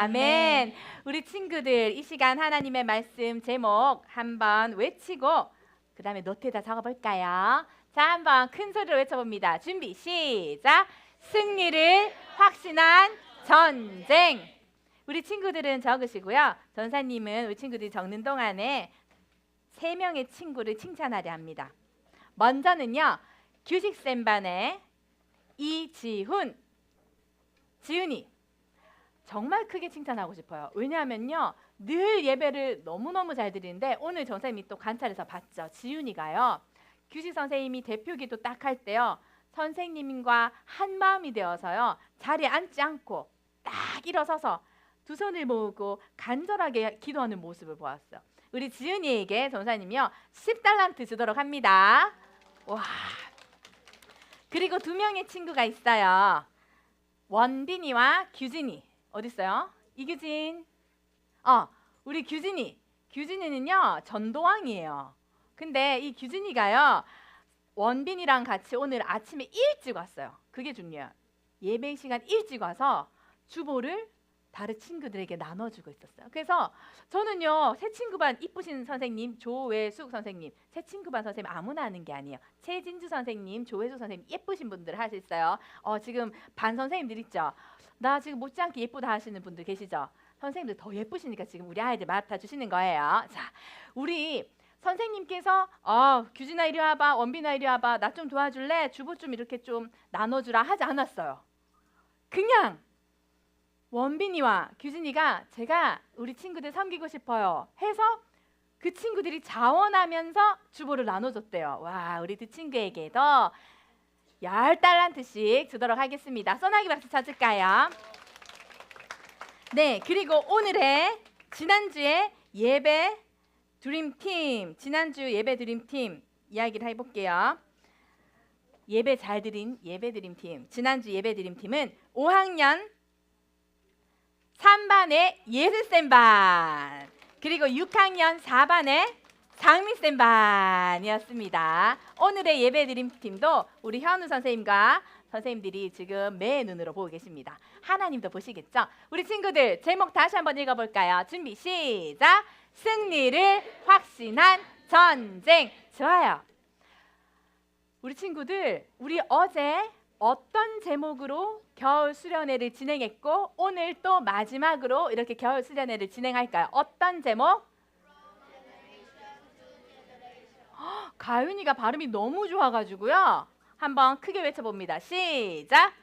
아멘. 우리 친구들 이 시간 하나님의 말씀 제목 한번 외치고 그 다음에 노트에다 적어볼까요? 자, 한번 큰 소리로 외쳐봅니다. 준비 시작. 승리를 확신한 전쟁. 우리 친구들은 적으시고요. 전사님은 우리 친구들이 적는 동안에 3명의 친구를 칭찬하려 합니다. 먼저는요, 규식쌤반의 이지훈, 지훈이. 정말 크게 칭찬하고 싶어요. 왜냐하면요, 늘 예배를 너무너무 잘 드리는데 오늘 전사님이 또 관찰해서 봤죠. 지훈이가요, 규식 선생님이 대표기도 딱 할 때요, 선생님과 한 마음이 되어서요, 자리에 앉지 않고 딱 일어서서 두 손을 모으고 간절하게 기도하는 모습을 보았어요. 우리 지은이에게 전사님이요 10달란트 주도록 합니다. 와. 그리고 2명의 친구가 있어요. 원빈이와 규진이. 어디 있어요? 이규진. 우리 규진이. 규진이는요 전도왕이에요. 근데 이 규진이가요 원빈이랑 같이 오늘 아침에 일찍 왔어요. 그게 중요해요. 예배 시간 일찍 와서 주보를 다른 친구들에게 나눠주고 있었어요. 그래서 저는요, 새 친구반 이쁘신 선생님 조외숙 선생님, 새 친구반 선생님 아무나 하는 게 아니에요. 최진주 선생님, 조외숙 선생님 예쁘신 분들 하셨어요. 지금 반 선생님들 있죠. 나 지금 못지않게 예쁘다 하시는 분들 계시죠. 선생님들 더 예쁘시니까 지금 우리 아이들 맡아주시는 거예요. 자, 우리 선생님께서 규진아 이리 와봐, 원빈아 이리 와봐, 나 좀 도와줄래? 주보 좀 이렇게 좀 나눠주라 하지 않았어요. 그냥 원빈이와 규진이가 제가 우리 친구들 섬기고 싶어요 해서 그 친구들이 자원하면서 주보를 나눠줬대요. 와, 우리 두 친구에게도 10달란트씩 주도록 하겠습니다. 소나기 박수 쳐줄까요? 네, 그리고 오늘의 지난주에 예배 드림팀, 지난주 예배 드림팀 이야기를 해볼게요. 예배 잘 드린 예배 드림팀, 지난주 예배 드림팀은 5학년 3반의 예슬쌤반, 그리고 6학년 4반의 장미쌤반이었습니다. 오늘의 예배 드림팀도 우리 현우 선생님과 선생님들이 지금 매 눈으로 보고 계십니다. 하나님도 보시겠죠? 우리 친구들 제목 다시 한번 읽어볼까요? 준비 시작. 승리를 확신한 전쟁. 좋아요. 우리 친구들, 우리 어제 어떤 제목으로 겨울 수련회를 진행했고 오늘 또 마지막으로 이렇게 겨울 수련회를 진행할까요? 어떤 제목? 가윤이가 발음이 너무 좋아가지고요. 한번 크게 외쳐봅니다. 시작.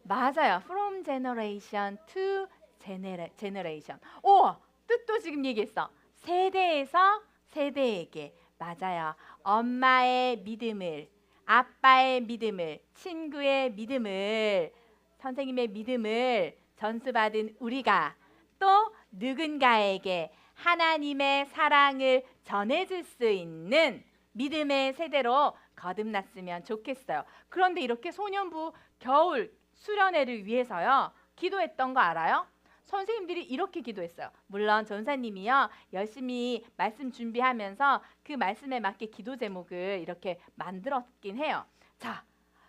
맞아요. From generation to generation. 오, 뜻도 지금 얘기했어. 세대에서 세대에게. 맞아요. 엄마의 믿음을, 아빠의 믿음을, 친구의 믿음을, 선생님의 믿음을 전수받은 우리가 또 누군가에게 하나님의 사랑을 전해줄 수 있는 믿음의 세대로 거듭났으면 좋겠어요. 그런데 이렇게 소년부 겨울 수련회를 위해서요, 기도했던 거 알아요? 선생님들이 이렇게 기도했어요. 물론 전사님이요 열심히 말씀 준비하면서 그 말씀에 맞게 기도 제목을 이렇게 만들었긴 해요. 자,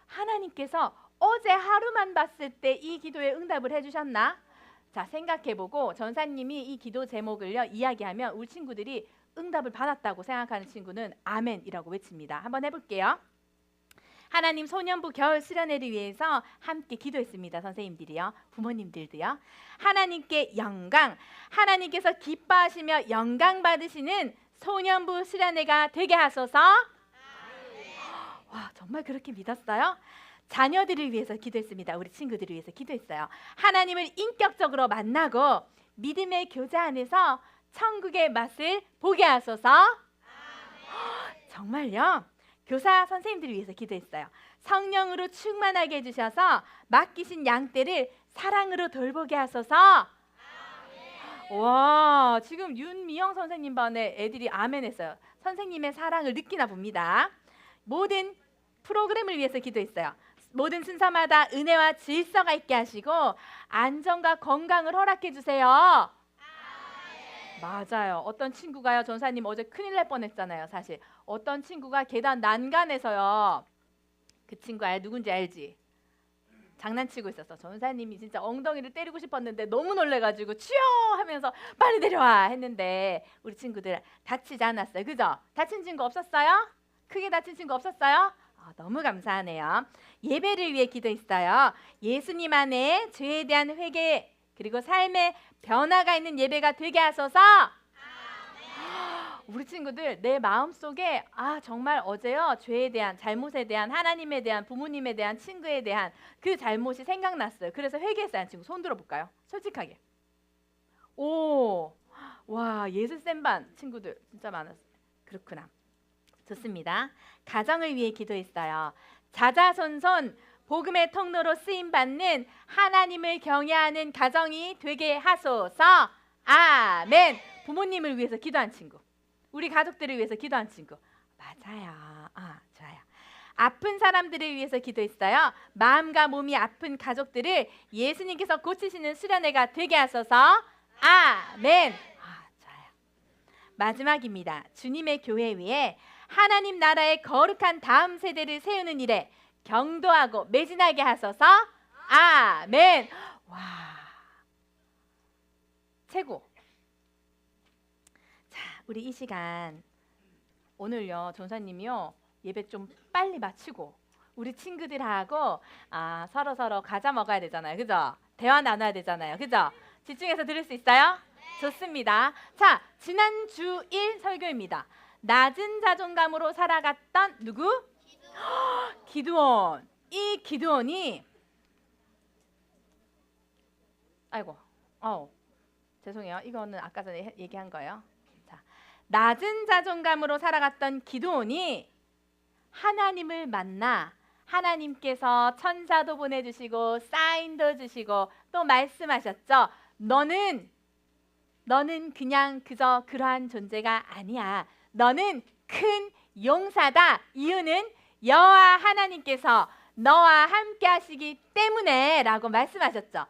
하나님께서 어제 하루만 봤을 때 이 기도에 응답을 해주셨나? 자, 생각해보고 전사님이 이 기도 제목을요 이야기하면 우리 친구들이 응답을 받았다고 생각하는 친구는 아멘이라고 외칩니다. 한번 해볼게요. 하나님, 소년부 겨울 수련회를 위해서 함께 기도했습니다. 선생님들이요, 부모님들도요. 하나님께 영광, 하나님께서 기뻐하시며 영광 받으시는 소년부 수련회가 되게 하소서. 와, 정말 그렇게 믿었어요? 자녀들을 위해서 기도했습니다. 우리 친구들을 위해서 기도했어요. 하나님을 인격적으로 만나고 믿음의 교제 안에서 천국의 맛을 보게 하소서. 정말요? 교사 선생님들을 위해서 기도했어요. 성령으로 충만하게 해주셔서 맡기신 양떼를 사랑으로 돌보게 하소서. 와, 지금 윤미영 선생님 반에 애들이 아멘 했어요. 선생님의 사랑을 느끼나 봅니다. 모든 프로그램을 위해서 기도했어요. 모든 순서마다 은혜와 질서가 있게 하시고 안전과 건강을 허락해 주세요. 맞아요. 어떤 친구가요, 전사님 어제 큰일 날 뻔했잖아요. 사실 어떤 친구가 계단 난간에서요, 그 친구 누군지 알지? 장난치고 있었어. 전사님이 진짜 엉덩이를 때리고 싶었는데 너무 놀래가지고 치여 하면서 빨리 내려와 했는데 우리 친구들 다치지 않았어요. 그죠? 다친 친구 없었어요? 크게 다친 친구 없었어요? 너무 감사하네요. 예배를 위해 기도했어요. 예수님 안에 죄에 대한 회개 그리고 삶의 변화가 있는 예배가 되게 하소서. 우리 친구들 내 마음속에 정말 어제요 죄에 대한 잘못에 대한 하나님에 대한 부모님에 대한 친구에 대한 그 잘못이 생각났어요. 그래서 회개했어요. 친구 손 들어볼까요? 솔직하게. 와 예수 센반 친구들 진짜 많았어요. 그렇구나. 좋습니다. 가정을 위해 기도했어요. 자자손손 복음의 통로로 쓰임받는 하나님을 경외하는 가정이 되게 하소서. 아멘. 부모님을 위해서 기도한 친구, 우리 가족들을 위해서 기도한 친구. 맞아요. 좋아요. 아픈 사람들을 위해서 기도했어요. 마음과 몸이 아픈 가족들을 예수님께서 고치시는 수련회가 되게 하소서. 아멘. 좋아요. 마지막입니다. 주님의 교회 위에 하나님 나라의 거룩한 다음 세대를 세우는 일에 경도하고 매진하게 하소서. 아멘. 와, 최고. 자, 우리 이 시간 오늘요 전사님이요 예배 좀 빨리 마치고 우리 친구들하고 서로 과자 먹어야 되잖아요. 그죠? 대화 나눠야 되잖아요. 그죠? 집중해서 들을 수 있어요? 좋습니다. 자, 지난 주일 설교입니다. 낮은 자존감으로 살아갔던 누구? 기드온. 이 기드온이 죄송해요. 이거는 아까 전에 얘기한 거예요. 자, 낮은 자존감으로 살아갔던 기드온이 하나님을 만나 하나님께서 천사도 보내주시고 사인도 주시고 또 말씀하셨죠. 너는 그냥 그저 그러한 존재가 아니야. 너는 큰 용사다. 이유는 여호와 하나님께서 너와 함께 하시기 때문에 라고 말씀하셨죠.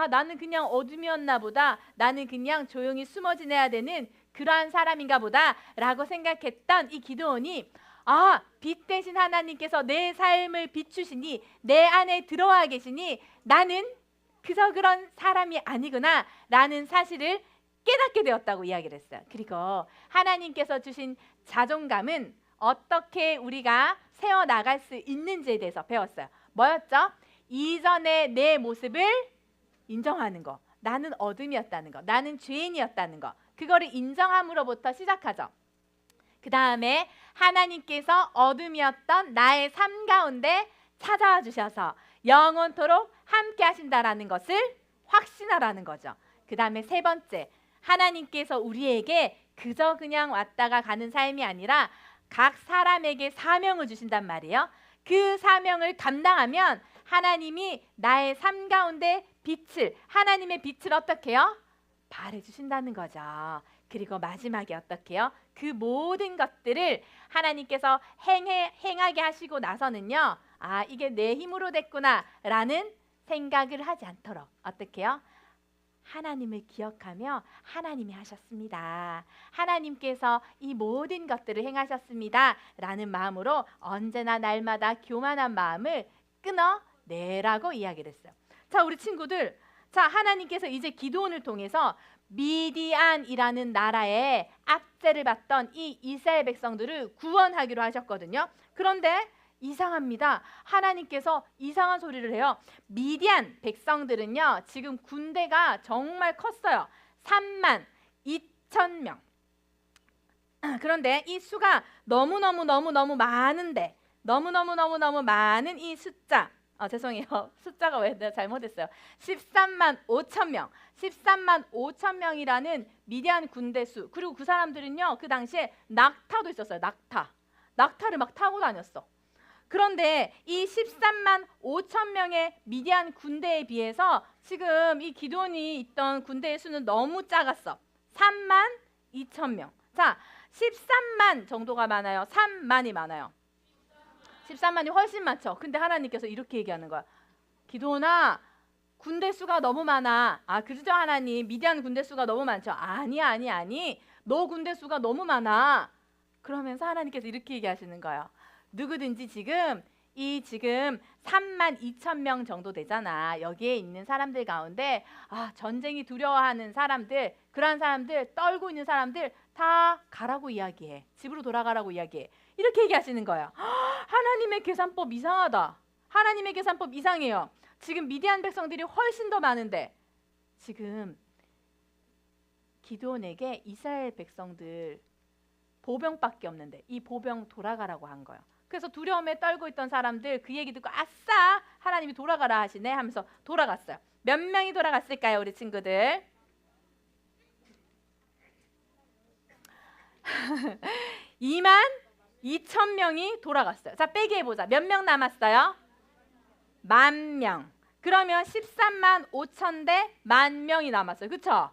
나는 그냥 어둠이었나 보다. 나는 그냥 조용히 숨어 지내야 되는 그러한 사람인가 보다 라고 생각했던 이 기드온이 빛 대신 하나님께서 내 삶을 비추시니 내 안에 들어와 계시니 나는 그저 그런 사람이 아니구나 라는 사실을 깨닫게 되었다고 이야기를 했어요. 그리고 하나님께서 주신 자존감은 어떻게 우리가 세워나갈 수 있는지에 대해서 배웠어요. 뭐였죠? 이전의 내 모습을 인정하는 거. 나는 어둠이었다는 거. 나는 죄인이었다는 거. 그거를 인정함으로부터 시작하죠. 그 다음에 하나님께서 어둠이었던 나의 삶 가운데 찾아와 주셔서 영원토록 함께 하신다라는 것을 확신하라는 거죠. 그 다음에 세 번째, 하나님께서 우리에게 그저 그냥 왔다가 가는 삶이 아니라 각 사람에게 사명을 주신단 말이에요. 그 사명을 감당하면 하나님이 나의 삶 가운데 하나님의 빛을 어떻게 해요? 발해주신다는 거죠. 그리고 마지막에 어떻게 해요? 그 모든 것들을 하나님께서 행하게 하시고 나서는요. 이게 내 힘으로 됐구나 라는 생각을 하지 않도록 어떻게 해요? 하나님을 기억하며 하나님이 하셨습니다. 하나님께서 이 모든 것들을 행하셨습니다. 라는 마음으로 언제나 날마다 교만한 마음을 끊어내라고 이야기를 했어요. 자, 우리 친구들, 하나님께서 이제 기드온을 통해서 미디안이라는 나라의 압제를 받던 이 이스라엘 백성들을 구원하기로 하셨거든요. 그런데 이상합니다. 하나님께서 이상한 소리를 해요. 미디안 백성들은요, 지금 군대가 정말 컸어요. 3만 2천 명. 그런데 이 수가 너무너무 많은데, 너무너무 많은 이 숫자, 죄송해요. 숫자가 왜 내가 잘못했어요. 13만 5천 명. 13만 5천 명이라는 미디안 군대 수. 그리고 그 사람들은요, 그 당시에 낙타도 있었어요. 낙타를 막 타고 다녔어. 그런데 이 13만 5천 명의 미디안 군대에 비해서 지금 이 기드온이 있던 군대의 수는 너무 작았어. 3만 2천 명. 자, 13만 정도가 많아요. 3만이 많아요. 13만이 훨씬 많죠. 근데 하나님께서 이렇게 얘기하는 거야. 기드온아, 군대 수가 너무 많아. 그죠 하나님, 미디안 군대 수가 너무 많죠. 아니. 너 군대 수가 너무 많아. 그러면서 하나님께서 이렇게 얘기하시는 거예요. 누구든지 지금 이 지금 32,000명 정도 되잖아. 여기에 있는 사람들 가운데 전쟁이 두려워하는 사람들, 그러한 사람들, 떨고 있는 사람들 다 가라고 이야기해. 집으로 돌아가라고 이야기해. 이렇게 얘기하시는 거예요. 하나님의 계산법 이상하다. 하나님의 계산법 이상해요. 지금 미디안 백성들이 훨씬 더 많은데 지금 기드온에게 이스라엘 백성들 보병밖에 없는데 이 보병 돌아가라고 한 거예요. 그래서 두려움에 떨고 있던 사람들 그 얘기 듣고 아싸 하나님이 돌아가라 하시네 하면서 돌아갔어요. 몇 명이 돌아갔을까요 우리 친구들? 22,000명이 돌아갔어요. 자 빼기 해보자. 몇 명 남았어요? 10,000명. 그러면 13만 5천 대 10,000명이 남았어요. 그쵸?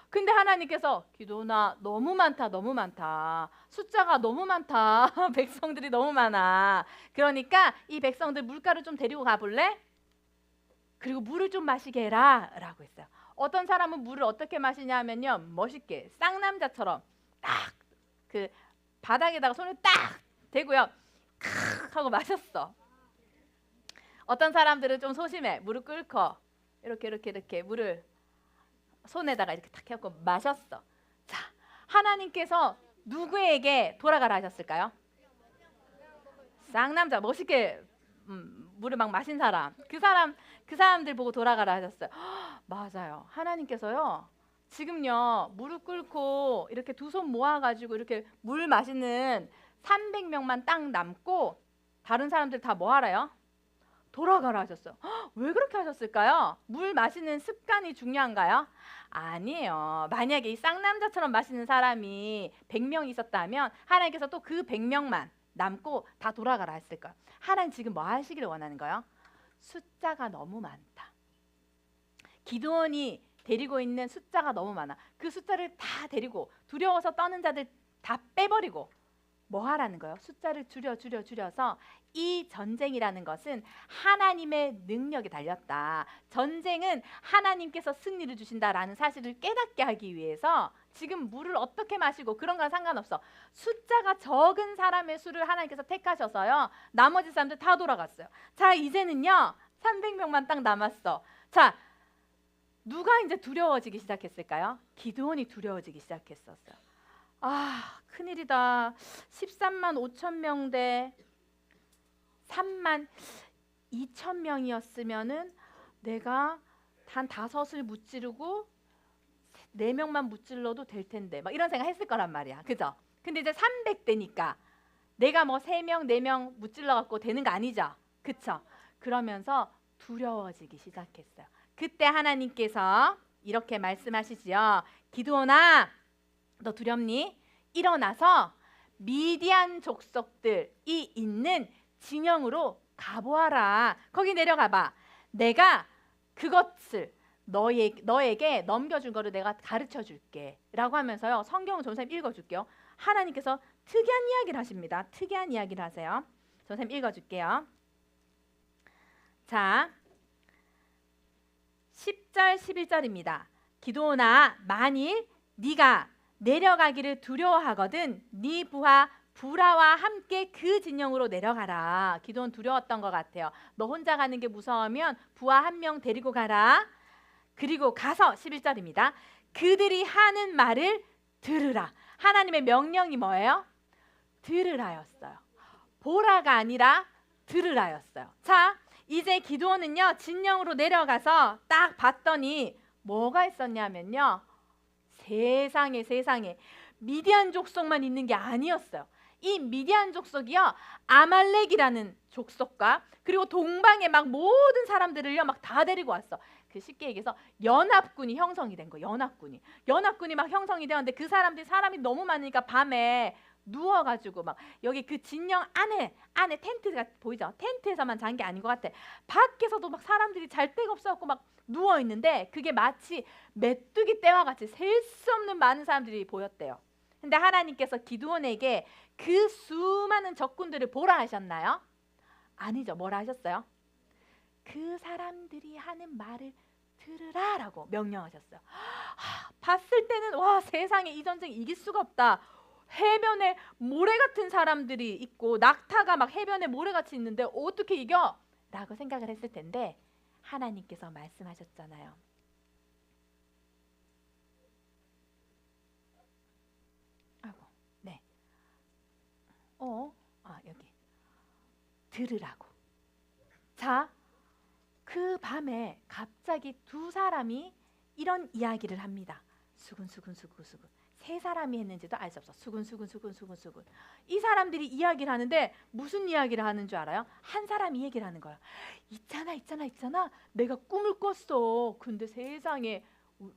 근데 하나님께서 기도나 너무 많다 너무 많다 숫자가 너무 많다 백성들이 너무 많아 그러니까 이 백성들 물가를 좀 데리고 가볼래? 그리고 물을 좀 마시게 해라 라고 했어요. 어떤 사람은 물을 어떻게 마시냐 하면요 멋있게 쌍남자처럼 딱 그 바닥에다가 손을 딱 대고요 칵 하고 마셨어. 어떤 사람들은 좀 소심해 물을 끓고 이렇게 물을 손에다가 이렇게 탁 해갖고 마셨어. 자, 하나님께서 누구에게 돌아가라 하셨을까요? 쌍남자 멋있게 물을 막 마신 사람. 그 사람들 보고 돌아가라 하셨어요. 맞아요. 하나님께서요. 지금요 물을 끓고 이렇게 두 손 모아가지고 이렇게 물 마시는 300명만 딱 남고 다른 사람들 다 뭐 하라요? 돌아가라 하셨어요. 왜 그렇게 하셨을까요? 물 마시는 습관이 중요한가요? 아니에요. 만약에 이 쌍남자처럼 마시는 사람이 100명 있었다면 하나님께서 또 그 100명만 남고 다 돌아가라 했을 거예요. 하나님 지금 뭐 하시기를 원하는 거예요? 숫자가 너무 많다. 기드온이 데리고 있는 숫자가 너무 많아. 그 숫자를 다 데리고 두려워서 떠는 자들 다 빼버리고 뭐 하라는 거예요? 숫자를 줄여서 이 전쟁이라는 것은 하나님의 능력이 달렸다. 전쟁은 하나님께서 승리를 주신다라는 사실을 깨닫게 하기 위해서 지금 물을 어떻게 마시고 그런 건 상관없어. 숫자가 적은 사람의 수를 하나님께서 택하셔서요. 나머지 사람들 다 돌아갔어요. 자 이제는요. 300명만 딱 남았어. 자 누가 이제 두려워지기 시작했을까요? 기드온이 두려워지기 시작했었어요. 큰일이다. 13만 5천 명 대 3만 2천 명이었으면은 내가 단 5을 무찌르고 4명만 무찔러도 될 텐데 막 이런 생각 했을 거란 말이야. 그죠? 근데 이제 300대니까 내가 뭐 3명, 4명 무찔러 갖고 되는 거 아니죠? 그쵸? 그러면서 두려워지기 시작했어요. 그때 하나님께서 이렇게 말씀하시지요. 기드온아 너 두렵니? 일어나서 미디안 족속들이 있는 진영으로 가보아라. 거기 내려가봐. 내가 그것을 너에게 넘겨준 거를 내가 가르쳐 줄게 라고 하면서요. 성경을 전선생님 읽어줄게요. 하나님께서 특이한 이야기를 하십니다. 특이한 이야기를 하세요. 전선생님 읽어줄게요. 자 10절 11절입니다. 기드온아 만일 네가 내려가기를 두려워하거든 네 부하 부라와 함께 그 진영으로 내려가라. 기드온 두려웠던 것 같아요. 너 혼자 가는 게 무서우면 부하 1명 데리고 가라. 그리고 가서 11절입니다. 그들이 하는 말을 들으라. 하나님의 명령이 뭐예요? 들으라였어요. 보라가 아니라 들으라였어요. 자 이제 기드온은요 진영으로 내려가서 딱 봤더니 뭐가 있었냐면요. 세상에 미디안 족속만 있는 게 아니었어요. 이 미디안 족속이요 아말렉이라는 족속과 그리고 동방의 막 모든 사람들을요 막 다 데리고 왔어. 그 쉽게 얘기해서 연합군이 형성이 된 거예요. 연합군이 막 형성이 되었는데 그 사람이 너무 많으니까 밤에 누워가지고 막 여기 그 진영 안에 텐트가 보이죠? 텐트에서만 잔 게 아닌 것 같아. 밖에서도 막 사람들이 잘 데가 없어갖고 막 누워 있는데 그게 마치 메뚜기 떼와 같이 셀 수 없는 많은 사람들이 보였대요. 근데 하나님께서 기드온에게 그 수많은 적군들을 보라 하셨나요? 아니죠. 뭐라 하셨어요? 그 사람들이 하는 말을 들으라라고 명령하셨어요. 봤을 때는 와 세상에 이 전쟁 이길 수가 없다 해변에 모래 같은 사람들이 있고 낙타가 막 해변에 모래같이 있는데 어떻게 이겨? 라고 생각을 했을 텐데 하나님께서 말씀하셨잖아요. 아이고, 네. 여기 들으라고. 자, 그 밤에 갑자기 두 사람이 이런 이야기를 합니다. 수근수근. 세 사람이 했는지도 알 수 없어. 수근. 이 사람들이 이야기를 하는데 무슨 이야기를 하는 줄 알아요? 한 사람이 얘기를 하는 거야. 있잖아. 내가 꿈을 꿨어. 근데 세상에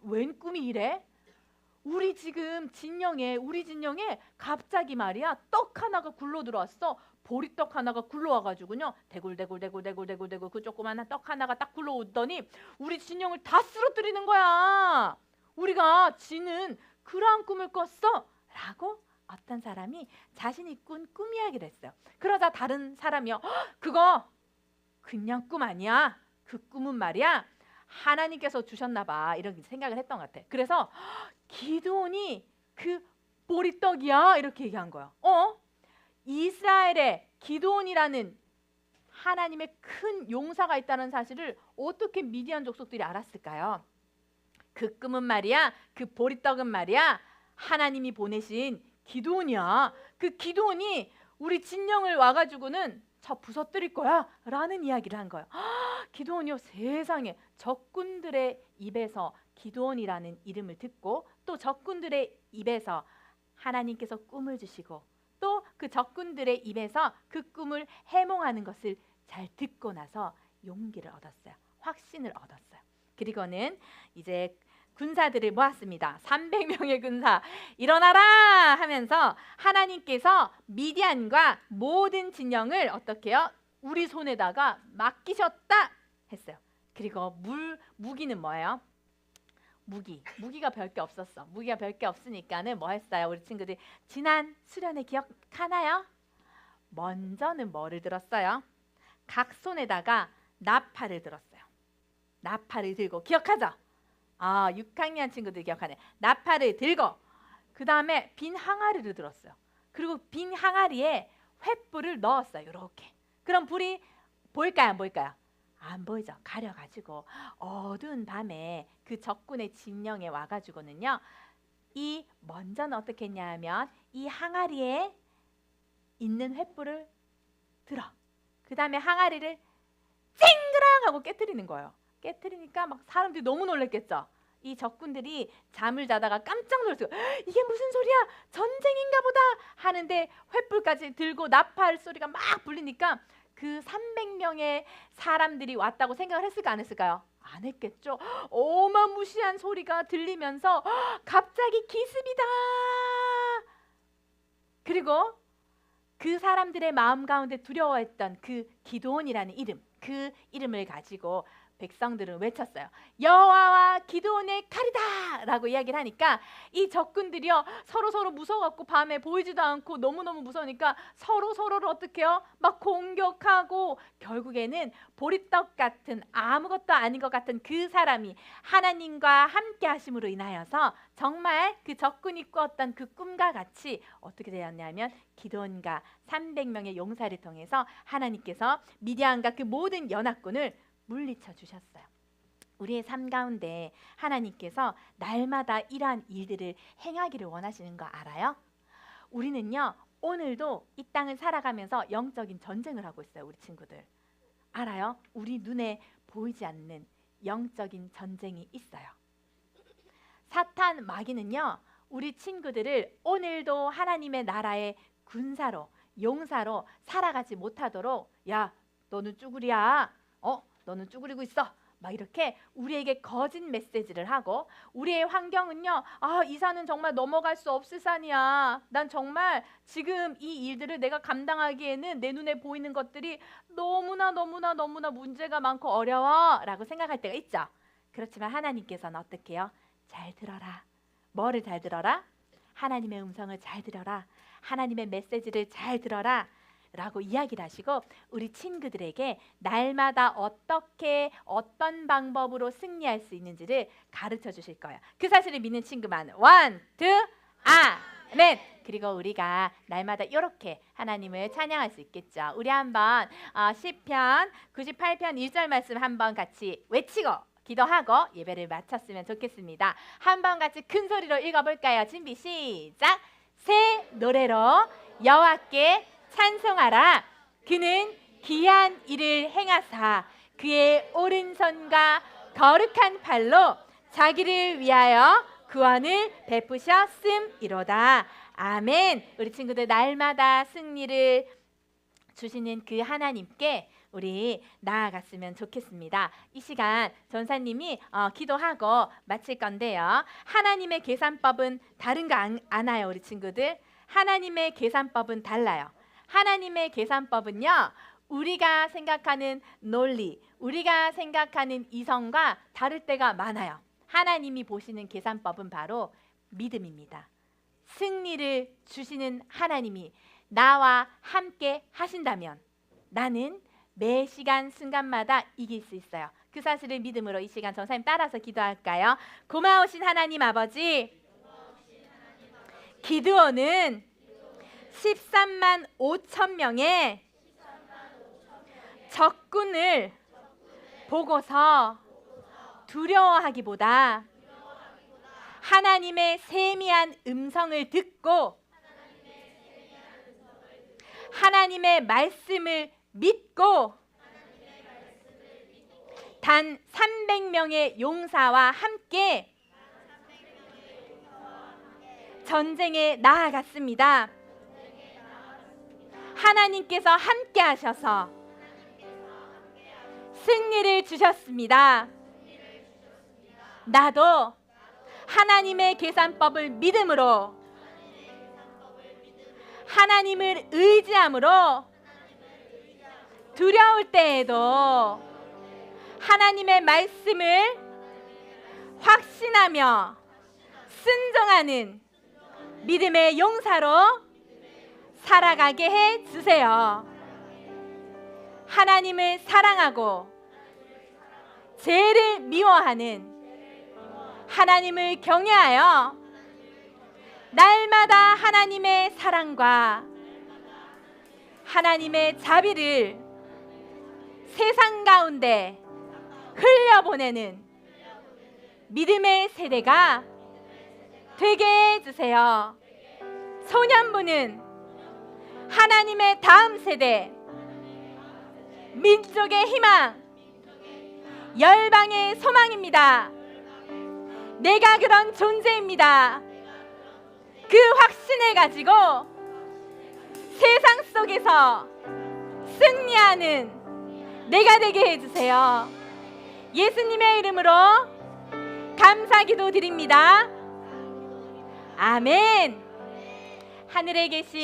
웬 꿈이 이래? 우리 진영에 갑자기 말이야 떡 하나가 굴러 들어왔어. 보리떡 하나가 굴러와가지고요 대굴 그 조그마한 떡 하나가 딱 굴러오더니 우리 진영을 다 쓰러뜨리는 거야. 우리가 지는 그러한 꿈을 꿨어 라고 어떤 사람이 자신이 꾼 꿈 이야기를 했어요. 그러자 다른 사람이요, 그거 그냥 꿈 아니야. 그 꿈은 말이야 하나님께서 주셨나 봐. 이런 생각을 했던 것 같아. 그래서 기드온이 그 보리떡이야 이렇게 얘기한 거야. 이스라엘에 기드온이라는 하나님의 큰 용사가 있다는 사실을 어떻게 미디안 족속들이 알았을까요? 그 꿈은 말이야, 그 보리떡은 말이야 하나님이 보내신 기드온이야. 그 기드온이 우리 진영을 와가지고는 저 부서뜨릴 거야 라는 이야기를 한 거예요. 기드온이요, 세상에 적군들의 입에서 기드온이라는 이름을 듣고 또 적군들의 입에서 하나님께서 꿈을 주시고 또 그 적군들의 입에서 그 꿈을 해몽하는 것을 잘 듣고 나서 용기를 얻었어요. 확신을 얻었어요. 그리고는 이제 군사들을 모았습니다. 300명의 군사 일어나라 하면서 하나님께서 미디안과 모든 진영을 어떻게 해요? 우리 손에다가 맡기셨다 했어요. 그리고 무기는 뭐예요? 무기가 별게 없었어. 무기가 별게 없으니까는 뭐 했어요? 우리 친구들 지난 수련회 기억하나요? 먼저는 뭐를 들었어요? 각 손에다가 나팔을 들었어요. 나팔을 들고 기억하죠? 6학년 친구들 기억하네. 나팔을 들고 그 다음에 빈 항아리를 들었어요. 그리고 빈 항아리에 횃불을 넣었어요. 이렇게. 그럼 불이 보일까요? 안 보일까요? 안 보이죠. 가려가지고 어두운 밤에 그 적군의 진영에 와가지고는요, 이 먼저는 어떻게 했냐면 이 항아리에 있는 횃불을 들어. 그 다음에 항아리를 쨍그랑 하고 깨트리는 거예요. 깨트리니까 막 사람들이 너무 놀랐겠죠. 이 적군들이 잠을 자다가 깜짝 놀랐어요. 이게 무슨 소리야? 전쟁인가 보다 하는데 횃불까지 들고 나팔 소리가 막 불리니까 그 300명의 사람들이 왔다고 생각을 했을까 안 했을까요? 안 했겠죠. 어마무시한 소리가 들리면서 갑자기 기습이다. 그리고 그 사람들의 마음 가운데 두려워했던 그 기드온이라는 이름, 그 이름을 가지고 백성들은 외쳤어요. 여호와와 기드온의 칼이다 라고 이야기를 하니까 이 적군들이요 서로 무서워갖고 밤에 보이지도 않고 너무너무 무서우니까 서로를 어떻게 해요? 막 공격하고 결국에는 보리떡 같은 아무것도 아닌 것 같은 그 사람이 하나님과 함께 하심으로 인하여서 정말 그 적군이 꾸었던 그 꿈과 같이 어떻게 되었냐면 기드온과 300명의 용사를 통해서 하나님께서 미디안과 그 모든 연합군을 물리쳐 주셨어요. 우리의 삶 가운데 하나님께서 날마다 이러한 일들을 행하기를 원하시는 거 알아요? 우리는요 오늘도 이 땅을 살아가면서 영적인 전쟁을 하고 있어요. 우리 친구들 알아요? 우리 눈에 보이지 않는 영적인 전쟁이 있어요. 사탄 마귀는요 우리 친구들을 오늘도 하나님의 나라의 군사로 용사로 살아가지 못하도록 야 너는 쭈구리야 너는 쭈그리고 있어 막 이렇게 우리에게 거짓 메시지를 하고 우리의 환경은요 이 산은 정말 넘어갈 수 없을 산이야. 난 정말 지금 이 일들을 내가 감당하기에는 내 눈에 보이는 것들이 너무나 문제가 많고 어려워 라고 생각할 때가 있죠. 그렇지만 하나님께서는 어떻게 해요? 잘 들어라. 뭐를 잘 들어라? 하나님의 음성을 잘 들어라. 하나님의 메시지를 잘 들어라 라고 이야기를 하시고 우리 친구들에게 날마다 어떻게 어떤 방법으로 승리할 수 있는지를 가르쳐 주실 거예요. 그 사실을 믿는 친구만 원, 투, 아멘. 그리고 우리가 날마다 이렇게 하나님을 찬양할 수 있겠죠. 우리 한번 시편 98편 1절 말씀 한번 같이 외치고 기도하고 예배를 마쳤으면 좋겠습니다. 한번 같이 큰 소리로 읽어볼까요? 준비 시작. 새 노래로 여호와께 찬송하라. 그는 기이한 일을 행하사 그의 오른손과 거룩한 팔로 자기를 위하여 구원을 베푸셨음이로다. 아멘. 우리 친구들 날마다 승리를 주시는 그 하나님께 우리 나아갔으면 좋겠습니다. 이 시간 전사님이 기도하고 마칠 건데요. 하나님의 계산법은 다른 거 아나요, 우리 친구들? 하나님의 계산법은 달라요. 하나님의 계산법은요, 우리가 생각하는 논리, 우리가 생각하는 이성과 다를 때가 많아요. 하나님이 보시는 계산법은 바로 믿음입니다. 승리를 주시는 하나님이 나와 함께 하신다면 나는 매 시간 순간마다 이길 수 있어요. 그 사실을 믿음으로 이 시간 전사님 따라서 기도할까요? 고마우신 하나님 아버지, 기드온은 13만 5천 명의 적군을 보고서 두려워하기보다 하나님의 세미한 음성을 듣고 하나님의 말씀을 믿고 단 300명의 용사와 함께 전쟁에 나아갔습니다. 하나님께서 함께 하셔서 승리를 주셨습니다. 나도 하나님의 계산법을 믿음으로 하나님을 의지함으로 두려울 때에도 하나님의 말씀을 확신하며 순종하는 믿음의 용사로 살아가게 해 주세요. 하나님을 사랑하고 죄를 미워하는 하나님을 경외하여 날마다 하나님의 사랑과 하나님의 자비를 세상 가운데 흘려보내는 믿음의 세대가 되게 해주세요. 소년부는 하나님의 다음 세대, 민족의 희망, 열방의 소망입니다. 내가 그런 존재입니다. 그 확신을 가지고 세상 속에서 승리하는 내가 되게 해주세요. 예수님의 이름으로 감사기도 드립니다. 아멘. 하늘에 계신